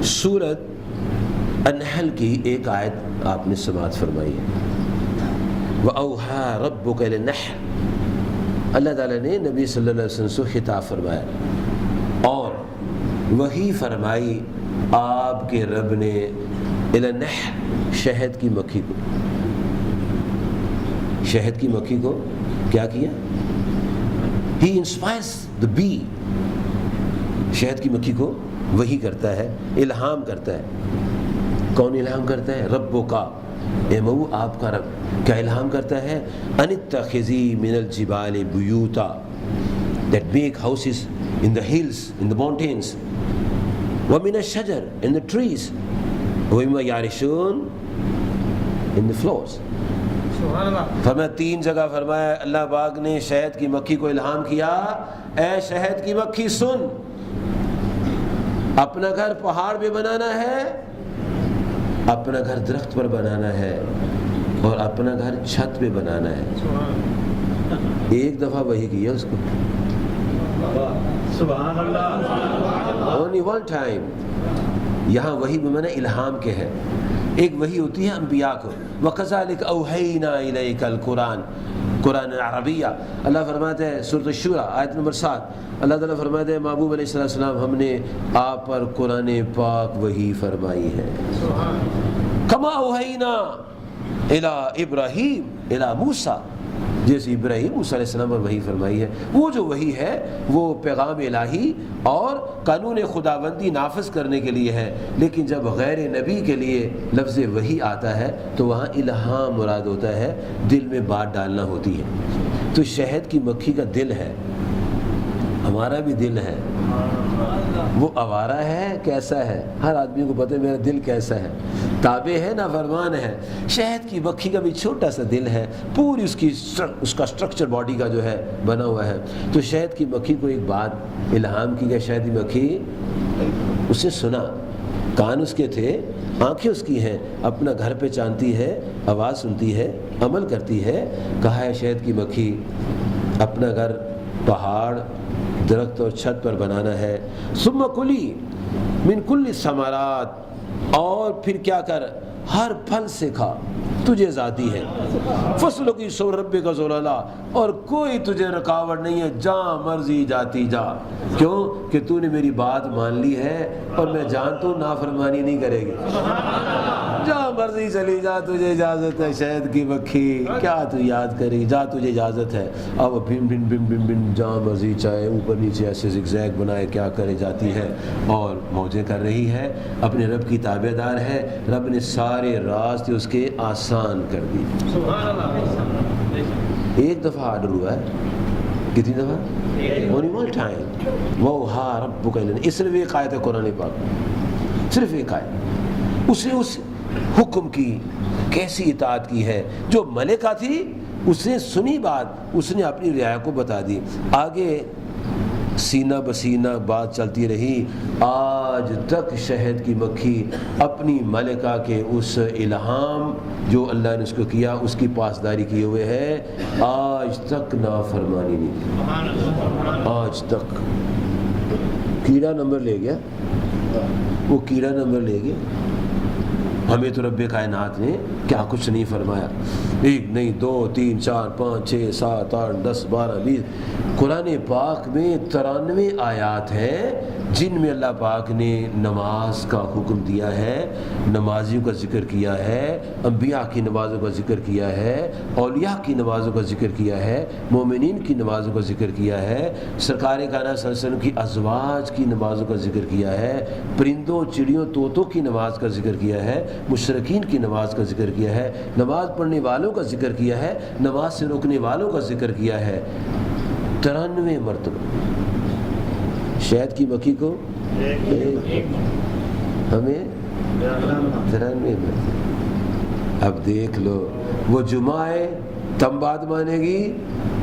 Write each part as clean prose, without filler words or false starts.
سورۃ النحل کی ایک آیت آپ نے سماعت فرمائی ہے، وَأَوْحَى رَبُّكَ إِلَى النَّحْلِ، اللہ تعالیٰ نے نبی صلی اللہ علیہ وسلم سے خطاب فرمایا اور وحی فرمائی آپ کے رب نے إِلَى النَّحْلِ، شہد کی مکھی کو. شہد کی مکھی کو کیا کیا؟ He inspires the bee. شہد کی مکھی کو وحی کرتا ہے، الہام کرتا ہے. کون الہام کرتا ہے؟ ربو کا، اے مو آپ کا رب کیا الہام کرتا ہے؟ ان اتخذی من الجبال بیوتا، that make houses in the hills, in the mountains، ومن الشجر، in the trees، ومما یعرشون، in the floors. فرمایا تین جگہ فرمایا اللہ پاک نے شہد کی مکھی کو الہام کیا، اے شہد کی مکھی سن، اپنا گھر پہاڑ پہ بنانا ہے، اپنا گھر درخت پر بنانا ہے، اور اپنا گھر چھت پہ بنانا ہے. ایک دفعہ وحی کیا اس کو، سبحان اللہ، only one time. یہاں وحی بمعنی الہام کے ہے. ایک وحی ہوتی ہے انبیاء کو، وَكَذَلِكَ أَوْحَيْنَا إِلَيْكَ الْقُرْآنَ، قرآن عربیہ. اللہ فرماتے ہیں سورۃ الشورى آیت نمبر 7، اللہ تعالیٰ فرماتے ہیں محبوب علیہ السلام ہم نے آپ پر قرآن پاک وحی فرمائی ہے. كَمَا أَوْحَيْنَا إِلَىٰ إِبْرَاهِيمَ إِلَىٰ مُوسَىٰ، جیسے ابراہیم موسیٰ علیہ السلام پر وحی فرمائی ہے. وہ جو وحی ہے وہ پیغام الہی اور قانون خداوندی نافذ کرنے کے لیے ہے، لیکن جب غیر نبی کے لیے لفظ وحی آتا ہے تو وہاں الہام مراد ہوتا ہے، دل میں بات ڈالنا ہوتی ہے. تو شہد کی مکھی کا دل ہے، ہمارا بھی دل ہے. وہ آوارہ ہے کیسا ہے؟ ہر آدمی کو پتہ ہے میرا دل کیسا ہے، تابع ہے نا فرمان ہے. شہد کی مکھی کا بھی چھوٹا سا دل ہے، پوری اس کا سٹرکچر باڈی کا جو ہے بنا ہوا ہے. تو شہد کی مکھی کو ایک بات الہام کی گئی، شہد کی مکھی اس نے سنا، کان اس کے تھے، آنکھیں اس کی ہیں، اپنا گھر پہچانتی ہے، آواز سنتی ہے، عمل کرتی ہے. کہا ہے شہد کی مکھی اپنا گھر پہاڑ درخت اور چھت پر بنانا ہے. ثم کلی من کل الثمرات، اور پھر کیا کر ہر پھل سے کھا، تجھے ذاتی ہے. فسلکی سبل ربک ذللا، اور کوئی تجھے رکاوٹ نہیں ہے، جہاں مرضی جاتی جا. کیوں کہ تو نے میری بات مان لی ہے اور میں جانتا ہوں نافرمانی نہیں کرے گی. جہاں مرضی چلی جا، تجھے اجازت ہے. شہد کی مکھی کیا تو یاد کرے، جا تجھے اجازت ہے. اب بھن بھن بھن بھن بھن جہاں مرضی چاہے اوپر نیچے ایسے زگزیگ بنائے کیا کرے جاتی ہے اور موجیں کر رہی ہے، اپنے رب کی تابع دار ہے. رب نے سارے راستے اس کے آسان کر دی. ایک دفعہ آرڈر ہوا ہے، کتنی دفعہ؟ only one time. وَأَوْحَىٰ رَبُّكَ إِلَى النَّحْلِ، صرف ایک آیت ہے قرآن پاک، صرف ایک آیت. اس نے اس حکم کی کیسی اطاعت کی ہے. جو ملکہ تھی اس نے سنی بات، اس نے اپنی رعایا کو بتا دی. آگے سینہ بسینہ بات چلتی رہی. آج تک شہد کی مکھی اپنی ملکہ کے اس الہام جو اللہ نے اس کو کیا اس کی پاسداری کیے ہوئے ہے. آج تک نافرمانی نہیں کی، آج تک. کیڑا نمبر لے گیا، وہ کیڑا نمبر لے گیا. ہمیں تو رب کائنات نے کیا کچھ نہیں فرمایا. ایک نہیں، 2 3 4 5 6 7 8 10 12 20. قرآن پاک میں 93 آیات ہیں جن میں اللہ پاک نے نماز کا حکم دیا ہے، نمازیوں کا ذکر کیا ہے، انبیاء کی نمازوں کا ذکر کیا ہے، اولیاء کی نمازوں کا ذکر کیا ہے، مومنین کی نمازوں کا ذکر کیا ہے، سرکار کائنات صلی اللہ علیہ وسلم کی ازواج کی نمازوں کا ذکر کیا ہے، پرندوں چڑیوں طوطوں کی نماز کا ذکر کیا ہے، مشرکین کی نماز کا ذکر کیا ہے، نماز پڑھنے والوں کا ذکر کیا ہے، نماز سے روکنے والوں کا ذکر کیا ہے. 93 مرتبہ. شہد کی مکھی کو ہمیں 93 مرتبہ. اب دیکھ لو، وہ جمعہ ہے تب بات مانے گی،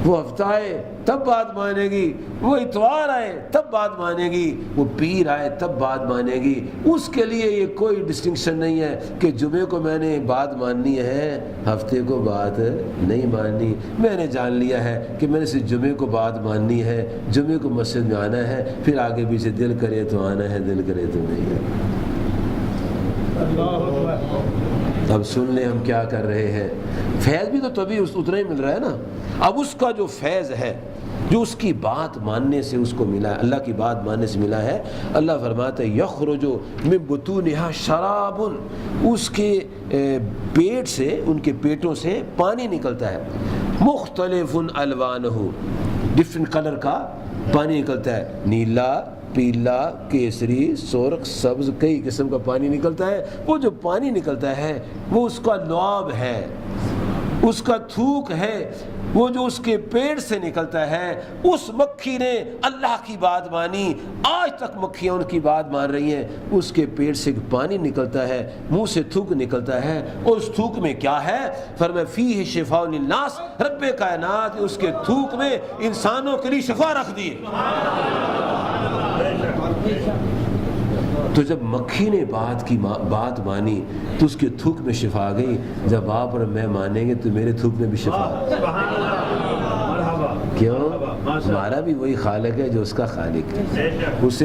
وہ ہفتہ آئے تب بات مانے گی، وہ اتوار آئے تب بات مانے گی، وہ پیر آئے تب بات مانے گی. اس کے لیے یہ کوئی ڈسٹنکشن نہیں ہے کہ جمعے کو میں نے بات ماننی ہے، ہفتے کو بات نہیں ماننی. میں نے جان لیا ہے کہ میں نے صرف جمعے کو بات ماننی ہے، جمعے کو مسجد میں آنا ہے، پھر آگے پیچھے دل کرے تو آنا ہے، دل کرے تو نہیں ہے. اب سن لیں ہم کیا کر رہے ہیں. فیض بھی تو تبھی اتنا ہی مل رہا ہے نا. اب اس کا جو فیض ہے جو اس کی بات ماننے سے اس کو ملا ہے, اللہ کی بات ماننے سے ملا ہے, اللہ فرماتا ہے یخرج من بطونها شراب, اس کے پیٹ سے, ان کے پیٹوں سے پانی نکلتا ہے, مختلف الوانہ, ڈفرنٹ کلر کا پانی نکلتا ہے, نیلا, پیلا, کیسری, سرخ, سبز, کئی قسم کا پانی نکلتا ہے. وہ جو پانی نکلتا ہے وہ اس کا لعاب ہے, اس کا تھوک ہے, وہ جو اس کے پیڑ سے نکلتا ہے. اس مکھی نے اللہ کی بات مانی, آج تک مکھیاں ان کی بات مان رہی ہیں. اس کے پیڑ سے پانی نکلتا ہے, منہ سے تھوک نکلتا ہے, اور اس تھوک میں کیا ہے؟ فرمایا فیہ شفاء للناس, رب کائنات اس کے تھوک میں انسانوں کے لیے شفا رکھ دی. تو جب مکھی نے بات مانی تو اس کے تھوک میں شفا آ گئی. جب آپ اور میں مانیں گے تو میرے تھوک میں بھی شفا. کیوں؟ ہمارا بھی وہی خالق ہے جو اس کا خالق ہے. اس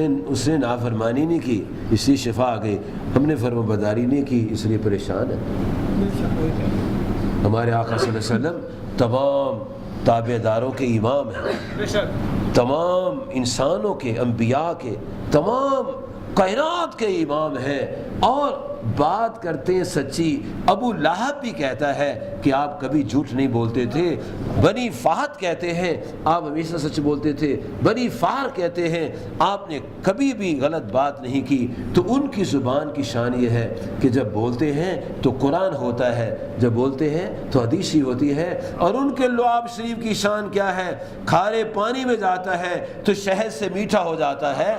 نے نافرمانی نہیں کی اس لیے شفا آ گئی, ہم نے فرمانبرداری نہیں کی اس لیے پریشان ہے. ہمارے آقا صلی اللہ علیہ وسلم تمام تابع داروں کے امام ہیں, تمام انسانوں کے, انبیاء کے, تمام کائنات کے امام ہیں, اور بات کرتے ہیں سچی. ابو لہب بھی کہتا ہے کہ آپ کبھی جھوٹ نہیں بولتے تھے. بنی فہد کہتے ہیں آپ ہمیشہ سچ بولتے تھے. بنی فہر کہتے ہیں آپ نے کبھی بھی غلط بات نہیں کی. تو ان کی زبان کی شان یہ ہے کہ جب بولتے ہیں تو قرآن ہوتا ہے, جب بولتے ہیں تو حدیث ہی ہوتی ہے. اور ان کے لعاب شریف کی شان کیا ہے؟ کھارے پانی میں جاتا ہے تو شہد سے میٹھا ہو جاتا ہے,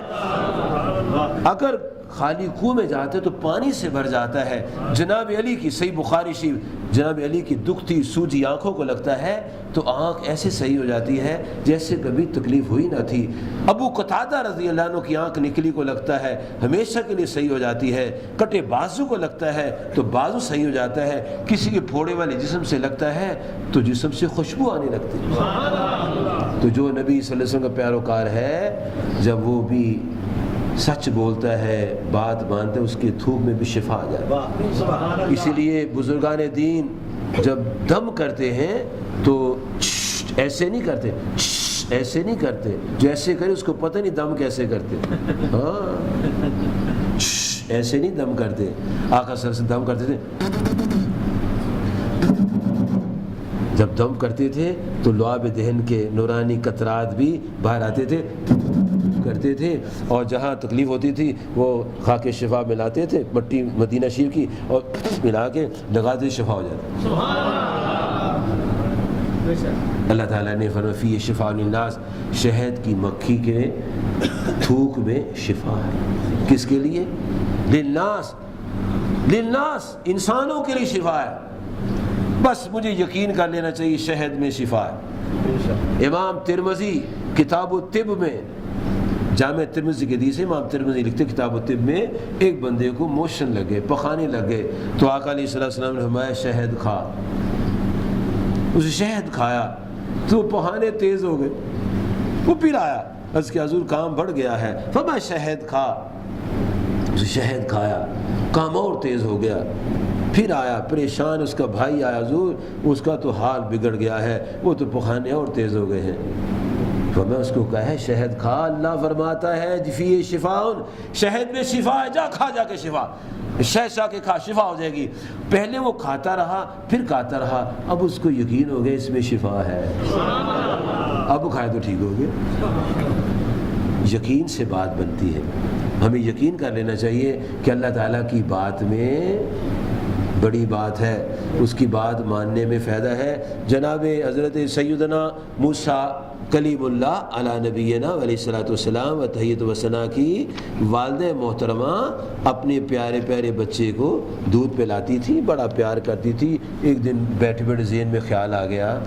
اگر خالی کنویں میں جاتے تو پانی سے بھر جاتا ہے. جناب علی کی صحیح بخاری شریف, جناب علی کی دکھتی سوجی آنکھوں کو لگتا ہے تو آنکھ ایسے صحیح ہو جاتی ہے جیسے کبھی تکلیف ہوئی نہ تھی. ابو قتادہ رضی اللہ عنہ کی آنکھ نکلی کو لگتا ہے ہمیشہ کے لیے صحیح ہو جاتی ہے. کٹے بازو کو لگتا ہے تو بازو صحیح ہو جاتا ہے. کسی کے پھوڑے والے جسم سے لگتا ہے تو جسم سے خوشبو آنے لگتی ہے. تو جو نبی صلی اللہ علیہ وسلم کا پیروکار ہے جب وہ بھی سچ بولتا ہے, بات مانتا ہے, اس کے تھوک میں بھی شفا آ جائے. اسی لیے بزرگان دین جب دم کرتے ہیں تو ایسے نہیں کرتے, ایسے نہیں کرتے. جو ایسے کرے اس کو پتہ نہیں دم کیسے کرتے. ہاں ایسے نہیں دم کرتے. آقا صلی اللہ علیہ وسلم دم کرتے تھے, جب دم کرتے تھے تو لعاب دہن کے نورانی قطرات بھی باہر آتے تھے, کرتے تھے, اور جہاں تکلیف ہوتی تھی وہ خاک شفا ملاتے تھے, مٹی مدینہ شریف کی, اور ملا کے لگاتے شفا ہو جاتا. اللہ تعالیٰ نے فرمایا فی شفاء للناس, شہد کی مکھی کے تھوک میں شفا ہے. کس کے لیے؟ للناس, للناس انسانوں کے لیے شفا ہے. بس مجھے یقین کر لینا چاہیے شہد میں شفا ہے. امام ترمذی کتاب الطب میں, جامع ترمذی کی حدیث ہے, امام ترمذی لکھتے کتاب الطب میں, ایک بندے کو موشن لگے, پخانے لگے, تو آقا علیہ السلام نے فرمایا شہد کھا. اسے شہد کھایا تو پخانے تیز ہو گئے, وہ پھر آیا, اس کے حضور کام بڑھ گیا ہے, فرمایا شہد کھا. اسے شہد کھایا, کام اور تیز ہو گیا. پھر آیا پریشان, اس کا بھائی آیا, حضور اس کا تو حال بگڑ گیا ہے, وہ تو پخانے اور تیز ہو گئے ہیں. تو میں اس کو کہا ہے شہد کھا, اللہ فرماتا ہے فی شفاء, شہد میں شفا ہے, جا کھا جا کے شفا, شہ کے کھا شفا ہو جائے گی. پہلے وہ کھاتا رہا, پھر کھاتا رہا, اب اس کو یقین ہو گیا اس میں شفا ہے, اب کھائے تو ٹھیک ہو گیا. یقین سے بات بنتی ہے. ہمیں یقین کر لینا چاہیے کہ اللہ تعالیٰ کی بات میں بڑی بات ہے, اس کی بات ماننے میں فائدہ ہے. جناب حضرت سیدنا موسیٰ کلیم اللہ علی نبینا علیہ الصلوۃ والسلام و تحیۃ و ثنا کی والدہ محترمہ اپنے پیارے پیارے بچے کو دودھ پلاتی تھی, بڑا پیار کرتی تھی. ایک دن بیٹھے بیٹھے ذہن میں خیال آ گیا